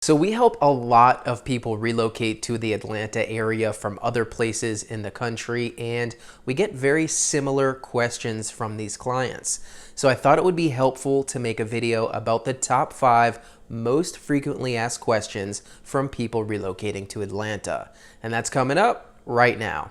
So we help a lot of people relocate to the Atlanta area from other places in the country, and we get very similar questions from these clients. So I thought it would be helpful to make a video about the top 5 most frequently asked questions from people relocating to Atlanta. And that's coming up right now.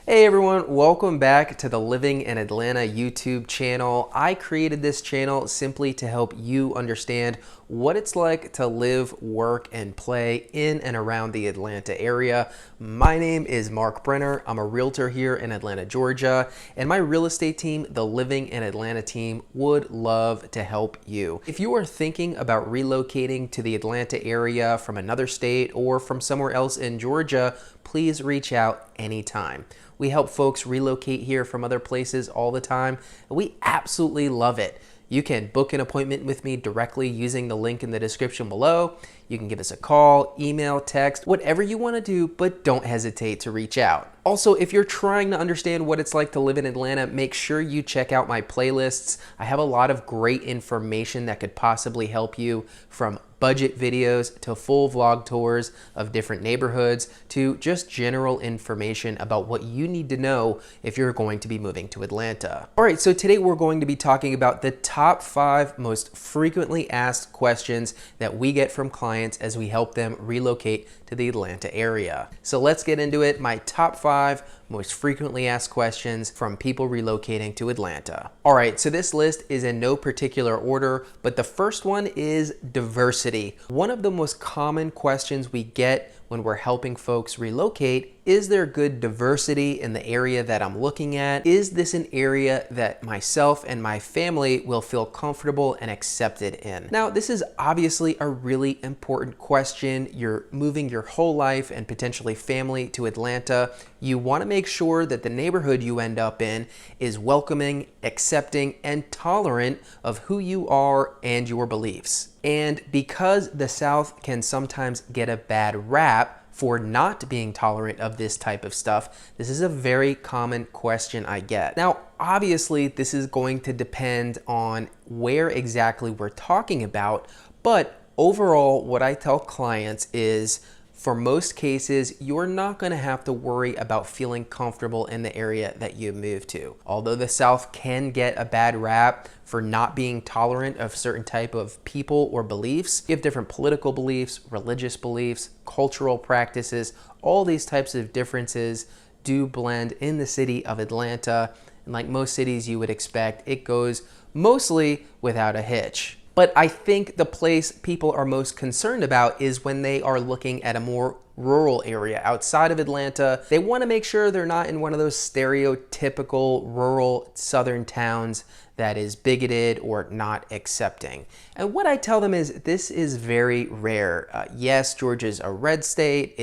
Hey everyone, welcome back to the Living in Atlanta YouTube channel. I created this channel simply to help you understand what it's like to live, work, and play in and around the Atlanta area. My name is Mark Brenner. I'm a realtor here in Atlanta, Georgia, and my real estate team, the Living in Atlanta team, would love to help you. If you are thinking about relocating to the Atlanta area from another state or from somewhere else in Georgia, please reach out anytime. We help folks relocate here from other places all the time, and we absolutely love it. You can book an appointment with me directly using the link in the description below. You can give us a call, email, text, whatever you want to do, but don't hesitate to reach out. Also, if you're trying to understand what it's like to live in Atlanta, make sure you check out my playlists. I have a lot of great information that could possibly help you, from budget videos to full vlog tours of different neighborhoods to just general information about what you need to know if you're going to be moving to Atlanta. All right, so today we're going to be talking about the top 5 most frequently asked questions that we get from clients as we help them relocate to the Atlanta area. So let's get into it. My top 5 most frequently asked questions from people relocating to Atlanta. All right, so this list is in no particular order, but the first one is diversity. One of the most common questions we get when we're helping folks relocate: is there good diversity in the area that I'm looking at? Is this an area that myself and my family will feel comfortable and accepted in? Now, this is obviously a really important question. You're moving your whole life and potentially family to Atlanta. You want to make sure that the neighborhood you end up in is welcoming, accepting, and tolerant of who you are and your beliefs. And because the South can sometimes get a bad rap for not being tolerant of this type of stuff, this is a very common question I get. Now, obviously, this is going to depend on where exactly we're talking about, but overall, what I tell clients is, for most cases, you're not going to have to worry about feeling comfortable in the area that you move to. Although the South can get a bad rap for not being tolerant of certain type of people or beliefs, you have different political beliefs, religious beliefs, cultural practices. All these types of differences do blend in the city of Atlanta. And like most cities you would expect, it goes mostly without a hitch. But I think the place people are most concerned about is when they are looking at a more rural area outside of Atlanta. They want to make sure they're not in one of those stereotypical rural southern towns that is bigoted or not accepting. And what I tell them is, this is very rare. Yes, Georgia's a red state.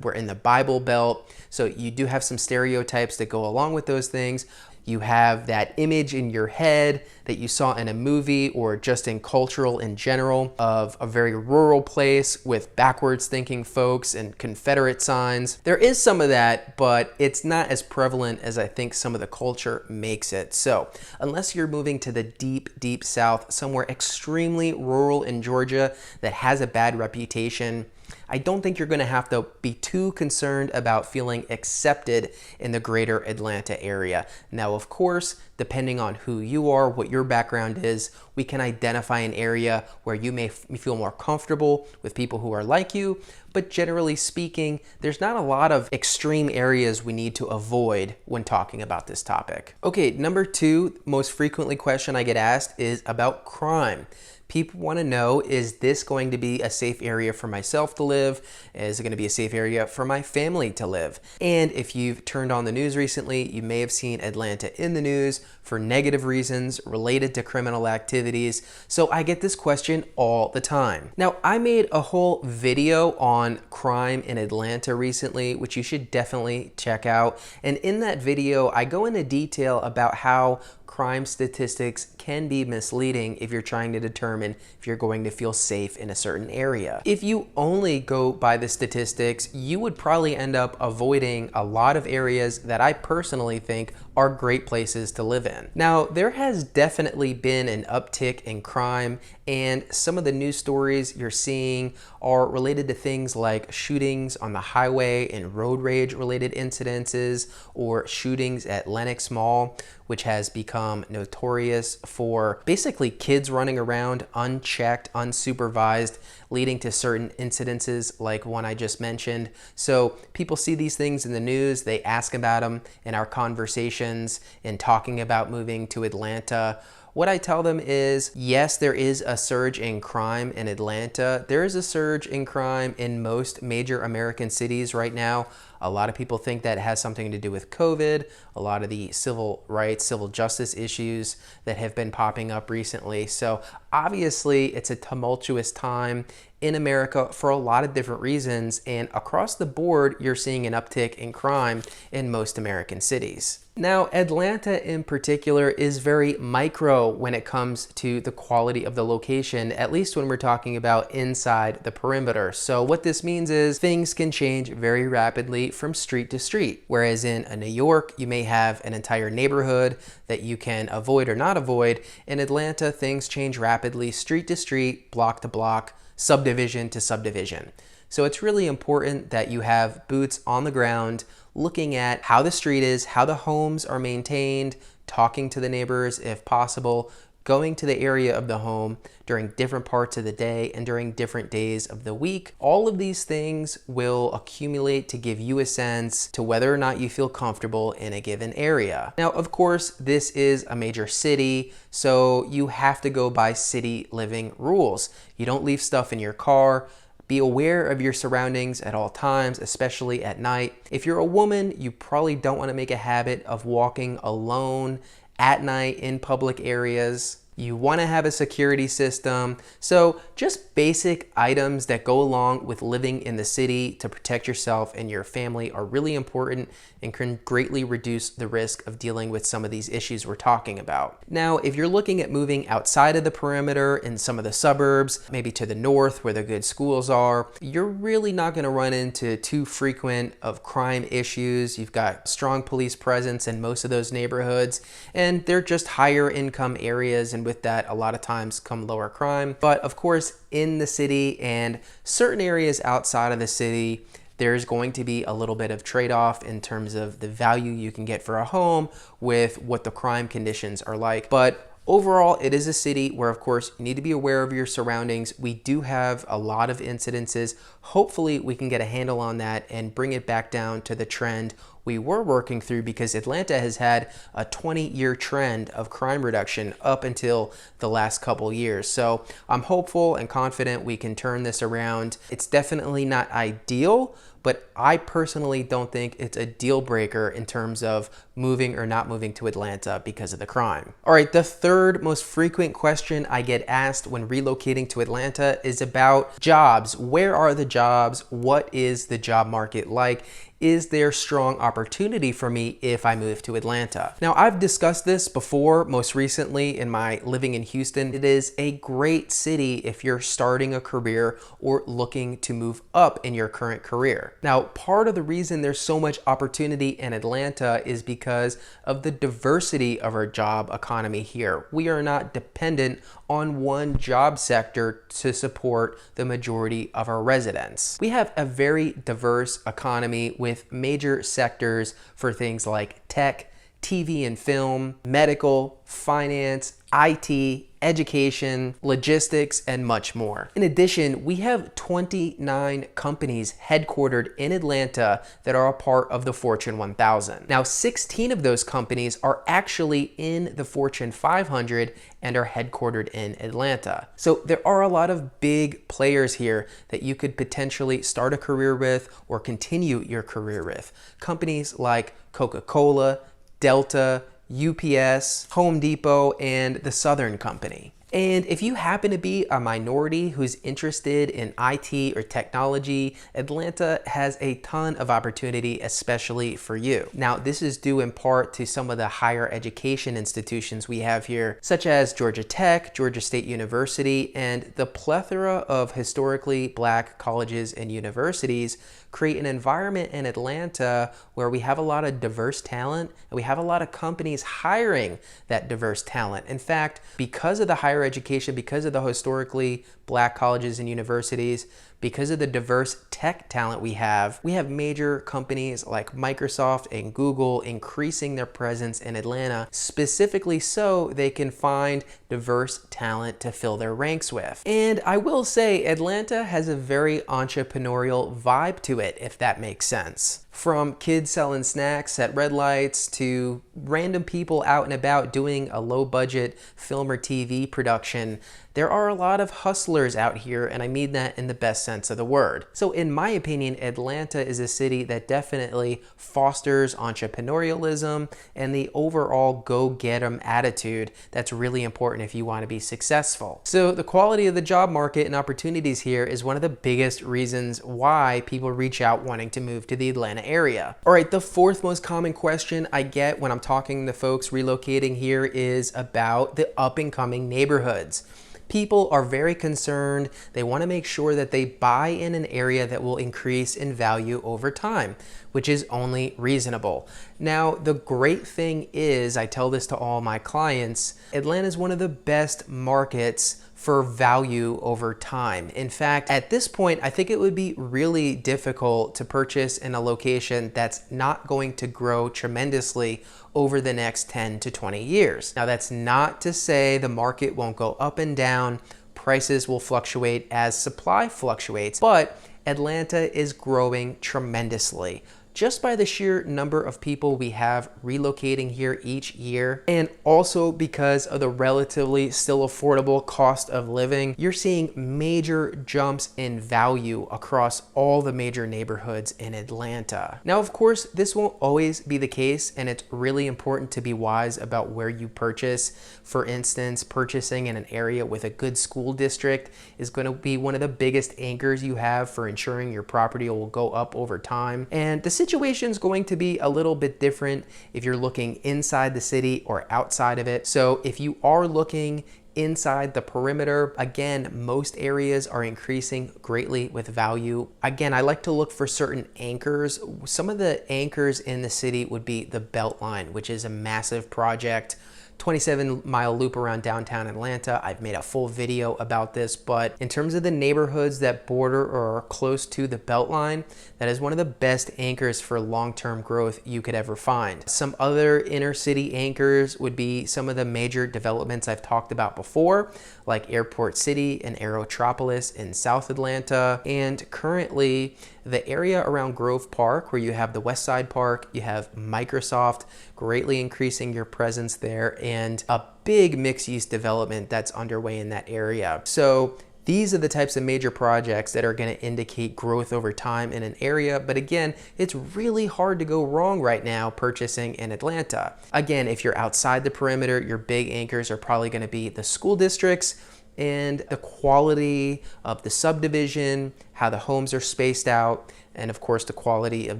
We're in the Bible Belt, so you do have some stereotypes that go along with those things. You have that image in your head that you saw in a movie or just in cultural in general of a very rural place with backwards thinking folks and Confederate signs. There is some of that, but it's not as prevalent as I think some of the culture makes it. So unless you're moving to the deep, deep South, somewhere extremely rural in Georgia that has a bad reputation, I don't think you're going to have to be too concerned about feeling accepted in the greater Atlanta area. Now, of course, depending on who you are, what your background is, we can identify an area where you may feel more comfortable with people who are like you. But generally speaking, there's not a lot of extreme areas we need to avoid when talking about this topic. Okay, number 2 most frequently question I get asked is about crime. People want to know, is this going to be a safe area for myself to live? Is it going to be a safe area for my family to live? And if you've turned on the news recently, you may have seen Atlanta in the news for negative reasons related to criminal activities. So I get this question all the time. Now, I made a whole video on crime in Atlanta recently, which you should definitely check out. And in that video, I go into detail about how crime statistics can be misleading if you're trying to determine if you're going to feel safe in a certain area. If you only go by the statistics, you would probably end up avoiding a lot of areas that I personally think are great places to live in. Now, there has definitely been an uptick in crime, and some of the news stories you're seeing are related to things like shootings on the highway and road rage related incidences, or shootings at Lenox Mall, which has become notorious for basically kids running around unchecked, unsupervised, leading to certain incidences like one I just mentioned. So people see these things in the news, they ask about them in our conversations and talking about moving to Atlanta. What I tell them is, yes, there is a surge in crime in Atlanta. There is a surge in crime in most major American cities right now. A lot of people think that has something to do with COVID, a lot of the civil rights, civil justice issues that have been popping up recently. So obviously it's a tumultuous time in America for a lot of different reasons, and across the board, you're seeing an uptick in crime in most American cities. Now, Atlanta in particular is very micro when it comes to the quality of the location, at least when we're talking about inside the perimeter. So what this means is things can change very rapidly from street to street. Whereas in New York, you may have an entire neighborhood that you can avoid or not avoid. In Atlanta, things change rapidly, street to street, block to block, subdivision to subdivision. So it's really important that you have boots on the ground, looking at how the street is, how the homes are maintained, talking to the neighbors if possible, going to the area of the home during different parts of the day and during different days of the week. All of these things will accumulate to give you a sense to whether or not you feel comfortable in a given area. Now, of course, this is a major city, so you have to go by city living rules. You don't leave stuff in your car. Be aware of your surroundings at all times, especially at night. If you're a woman, you probably don't want to make a habit of walking alone at night in public areas. You want to have a security system. So just basic items that go along with living in the city to protect yourself and your family are really important and can greatly reduce the risk of dealing with some of these issues we're talking about. Now, if you're looking at moving outside of the perimeter in some of the suburbs, maybe to the north where the good schools are, you're really not going to run into too frequent of crime issues. You've got strong police presence in most of those neighborhoods, and they're just higher income areas, and with that, a lot of times come lower crime. But of course, in the city and certain areas outside of the city, there's going to be a little bit of trade-off in terms of the value you can get for a home with what the crime conditions are like. But overall, it is a city where, of course, you need to be aware of your surroundings. We do have a lot of incidences. Hopefully, we can get a handle on that and bring it back down to the trend we were working through, because Atlanta has had a 20-year trend of crime reduction up until the last couple years. So I'm hopeful and confident we can turn this around. It's definitely not ideal, but I personally don't think it's a deal breaker in terms of moving or not moving to Atlanta because of the crime. All right, the third most frequent question I get asked when relocating to Atlanta is about jobs. Where are the jobs? What is the job market like? Is there strong opportunity for me if I move to Atlanta? Now, I've discussed this before, most recently in my Living in Houston. It is a great city if you're starting a career or looking to move up in your current career. Now, part of the reason there's so much opportunity in Atlanta is because of the diversity of our job economy here. We are not dependent on one job sector to support the majority of our residents. We have a very diverse economy with major sectors for things like tech, TV and film, medical, finance, IT, education, logistics, and much more. In addition, we have 29 companies headquartered in Atlanta that are a part of the Fortune 1000. Now, 16 of those companies are actually in the Fortune 500 and are headquartered in Atlanta. So there are a lot of big players here that you could potentially start a career with or continue your career with. Companies like Coca-Cola, Delta, UPS, Home Depot, and the Southern Company. And if you happen to be a minority who's interested in IT or technology, Atlanta has a ton of opportunity, especially for you. Now, this is due in part to some of the higher education institutions we have here, such as Georgia Tech, Georgia State University, and the plethora of historically Black colleges and universities create an environment in Atlanta where we have a lot of diverse talent and we have a lot of companies hiring that diverse talent. In fact, because of the higher education, because of the historically Black colleges and universities, because of the diverse tech talent we have major companies like Microsoft and Google increasing their presence in Atlanta, specifically so they can find diverse talent to fill their ranks with. And I will say, Atlanta has a very entrepreneurial vibe to it, if that makes sense. From kids selling snacks at red lights to random people out and about doing a low budget film or TV production, there are a lot of hustlers out here, and I mean that in the best sense of the word. So in my opinion, Atlanta is a city that definitely fosters entrepreneurialism and the overall go-get-em attitude that's really important if you want to be successful. So the quality of the job market and opportunities here is one of the biggest reasons why people reach out wanting to move to the Atlanta area. All right, the fourth most common question I get when I'm talking to folks relocating here is about the up-and-coming neighborhoods. People are very concerned. They want to make sure that they buy in an area that will increase in value over time, which is only reasonable. Now, the great thing is, I tell this to all my clients, Atlanta is one of the best markets for value over time. In fact, at this point, I think it would be really difficult to purchase in a location that's not going to grow tremendously over the next 10 to 20 years. Now, that's not to say the market won't go up and down. Prices will fluctuate as supply fluctuates, but Atlanta is growing tremendously. Just by the sheer number of people we have relocating here each year, and also because of the relatively still affordable cost of living, you're seeing major jumps in value across all the major neighborhoods in Atlanta. Now, of course, this won't always be the case, and it's really important to be wise about where you purchase. For instance, purchasing in an area with a good school district is going to be one of the biggest anchors you have for ensuring your property will go up over time. And the situation is going to be a little bit different if you're looking inside the city or outside of it. So if you are looking inside the perimeter, again, most areas are increasing greatly with value. Again, I like to look for certain anchors. Some of the anchors in the city would be the Beltline, which is a massive project. 27-mile loop around downtown Atlanta. I've made a full video about this, but in terms of the neighborhoods that border or are close to the Beltline, that is one of the best anchors for long-term growth you could ever find. Some other inner city anchors would be some of the major developments I've talked about before, like Airport City and Aerotropolis in South Atlanta, and currently the area around Grove Park, where you have the West Side Park, you have Microsoft greatly increasing your presence there, and a big mixed-use development that's underway in that area. So these are the types of major projects that are going to indicate growth over time in an area. But again, it's really hard to go wrong right now purchasing in Atlanta. Again, if you're outside the perimeter, your big anchors are probably going to be the school districts and the quality of the subdivision, how the homes are spaced out, and of course the quality of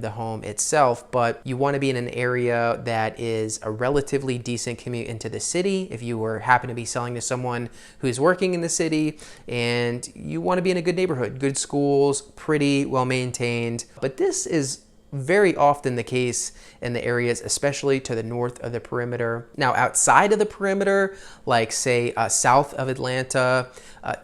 the home itself. But you want to be in an area that is a relatively decent commute into the city if you happen to be selling to someone who's working in the city, and you want to be in a good neighborhood, good schools, pretty well maintained. But this is very often the case in the areas, especially to the north of the perimeter. Now, outside of the perimeter, like say south of Atlanta,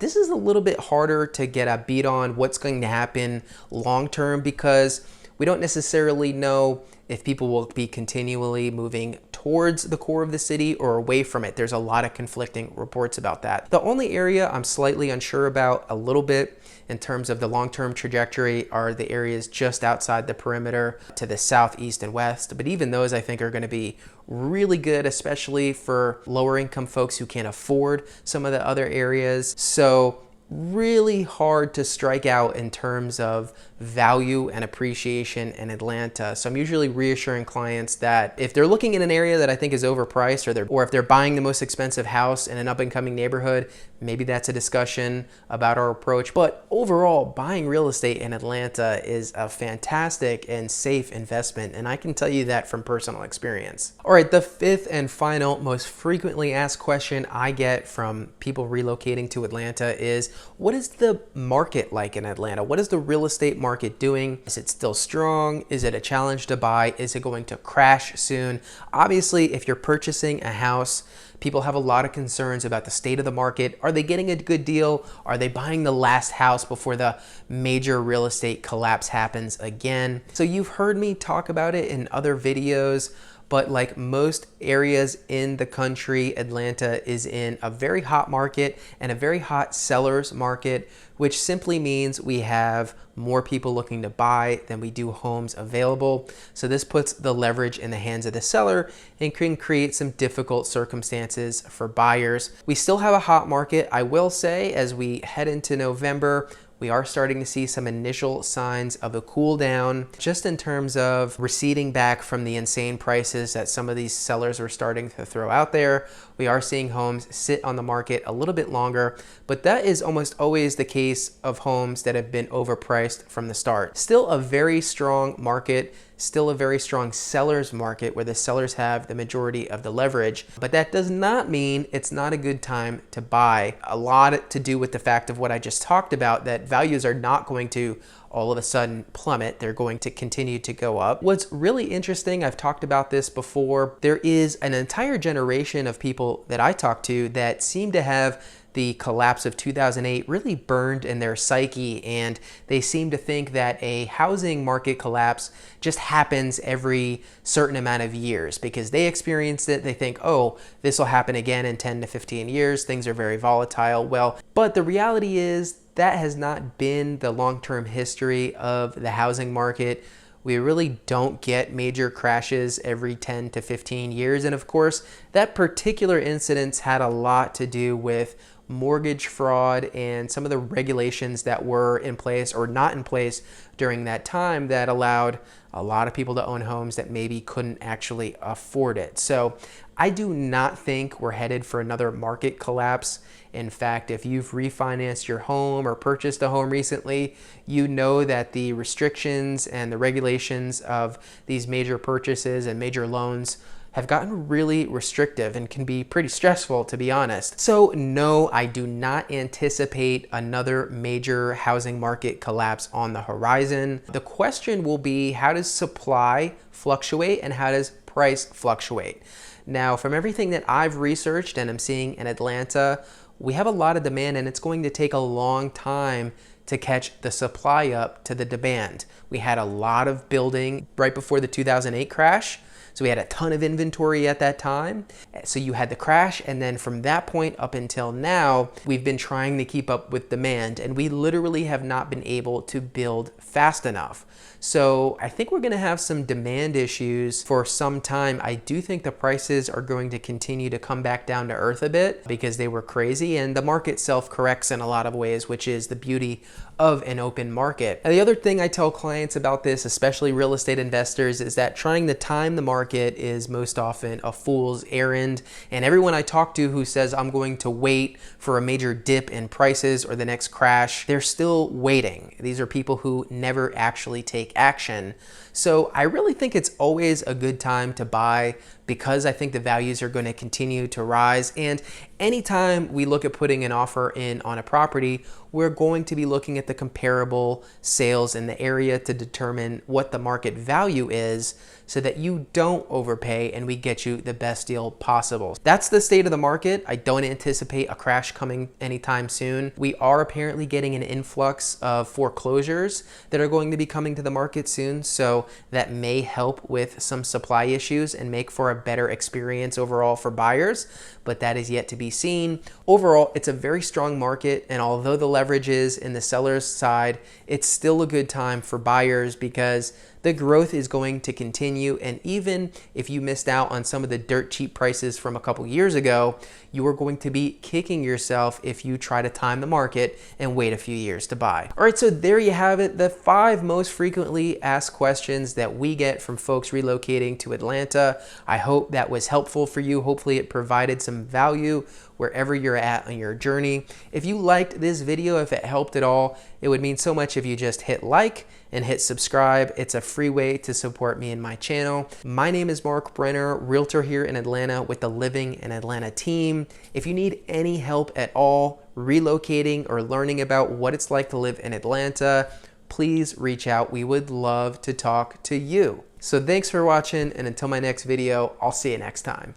this is a little bit harder to get a beat on what's going to happen long term, because we don't necessarily know if people will be continually moving towards the core of the city or away from it. There's a lot of conflicting reports about that. The only area I'm slightly unsure about a little bit in terms of the long-term trajectory are the areas just outside the perimeter to the south, east, and west. But even those I think are going to be really good, especially for lower income folks who can't afford some of the other areas. So really hard to strike out in terms of value and appreciation in Atlanta. So I'm usually reassuring clients that if they're looking in an area that I think is overpriced, or if they're buying the most expensive house in an up and coming neighborhood, maybe that's a discussion about our approach. But overall, buying real estate in Atlanta is a fantastic and safe investment, and I can tell you that from personal experience. All right, the fifth and final most frequently asked question I get from people relocating to Atlanta is, what is the market like in Atlanta? What is the real estate market doing? Is it still strong? Is it a challenge to buy? Is it going to crash soon? Obviously, if you're purchasing a house, people have a lot of concerns about the state of the market. Are they getting a good deal? Are they buying the last house before the major real estate collapse happens again? So you've heard me talk about it in other videos, but like most areas in the country, Atlanta is in a very hot market and a very hot seller's market, which simply means we have more people looking to buy than we do homes available. So this puts the leverage in the hands of the seller and can create some difficult circumstances for buyers. We still have a hot market, I will say, as we head into November. We are starting to see some initial signs of a cool down, just in terms of receding back from the insane prices that some of these sellers are starting to throw out there. We are seeing homes sit on the market a little bit longer, but that is almost always the case of homes that have been overpriced from the start. Still a very strong market, still a very strong seller's market where the sellers have the majority of the leverage, but that does not mean it's not a good time to buy. A lot to do with the fact of what I just talked about, that values are not going to all of a sudden plummet. They're going to continue to go up. What's really interesting, I've talked about this before, there is an entire generation of people that I talk to that seem to have the collapse of 2008 really burned in their psyche, and they seem to think that a housing market collapse just happens every certain amount of years because they experienced it. They think, oh, this will happen again in 10 to 15 years. Things are very volatile. Well, but the reality is that has not been the long-term history of the housing market. We really don't get major crashes every 10 to 15 years. And of course, that particular incident had a lot to do with mortgage fraud and some of the regulations that were in place or not in place during that time that allowed a lot of people to own homes that maybe couldn't actually afford it. So I do not think we're headed for another market collapse. In fact, if you've refinanced your home or purchased a home recently, you know that the restrictions and the regulations of these major purchases and major loans have gotten really restrictive and can be pretty stressful, to be honest. So no, I do not anticipate another major housing market collapse on the horizon. The question will be, how does supply fluctuate and how does price fluctuate? Now, from everything that I've researched and I'm seeing in Atlanta, we have a lot of demand and it's going to take a long time to catch the supply up to the demand. We had a lot of building right before the 2008 crash. So we had a ton of inventory at that time. So you had the crash, and then from that point up until now, we've been trying to keep up with demand, and we literally have not been able to build fast enough. So I think we're gonna have some demand issues for some time. I do think the prices are going to continue to come back down to earth a bit because they were crazy, and the market self-corrects in a lot of ways, which is the beauty of an open market. And the other thing I tell clients about this, especially real estate investors, is that trying to time the market is most often a fool's errand. And everyone I talk to who says I'm going to wait for a major dip in prices or the next crash, they're still waiting. These are people who never actually take action. So I really think it's always a good time to buy because I think the values are going to continue to rise. And anytime we look at putting an offer in on a property, we're going to be looking at the comparable sales in the area to determine what the market value is so that you don't overpay and we get you the best deal possible. That's the state of the market. I don't anticipate a crash coming anytime soon. We are apparently getting an influx of foreclosures that are going to be coming to the market soon. So that may help with some supply issues and make for a better experience overall for buyers. but that is yet to be seen. Overall, it's a very strong market, and although the leverage is in the seller's side, it's still a good time for buyers because the growth is going to continue. And even if you missed out on some of the dirt cheap prices from a couple years ago, you are going to be kicking yourself if you try to time the market and wait a few years to buy. All right, so there you have it, the 5 most frequently asked questions that we get from folks relocating to Atlanta. I hope that was helpful for you. Hopefully it provided some value wherever you're at on your journey. If you liked this video, if it helped at all, it would mean so much if you just hit like and hit subscribe. It's a free way to support me and my channel. My name is Mark Brenner, realtor here in Atlanta with the Living in Atlanta team. If you need any help at all relocating or learning about what it's like to live in Atlanta, please reach out. We would love to talk to you. So thanks for watching, and until my next video, I'll see you next time.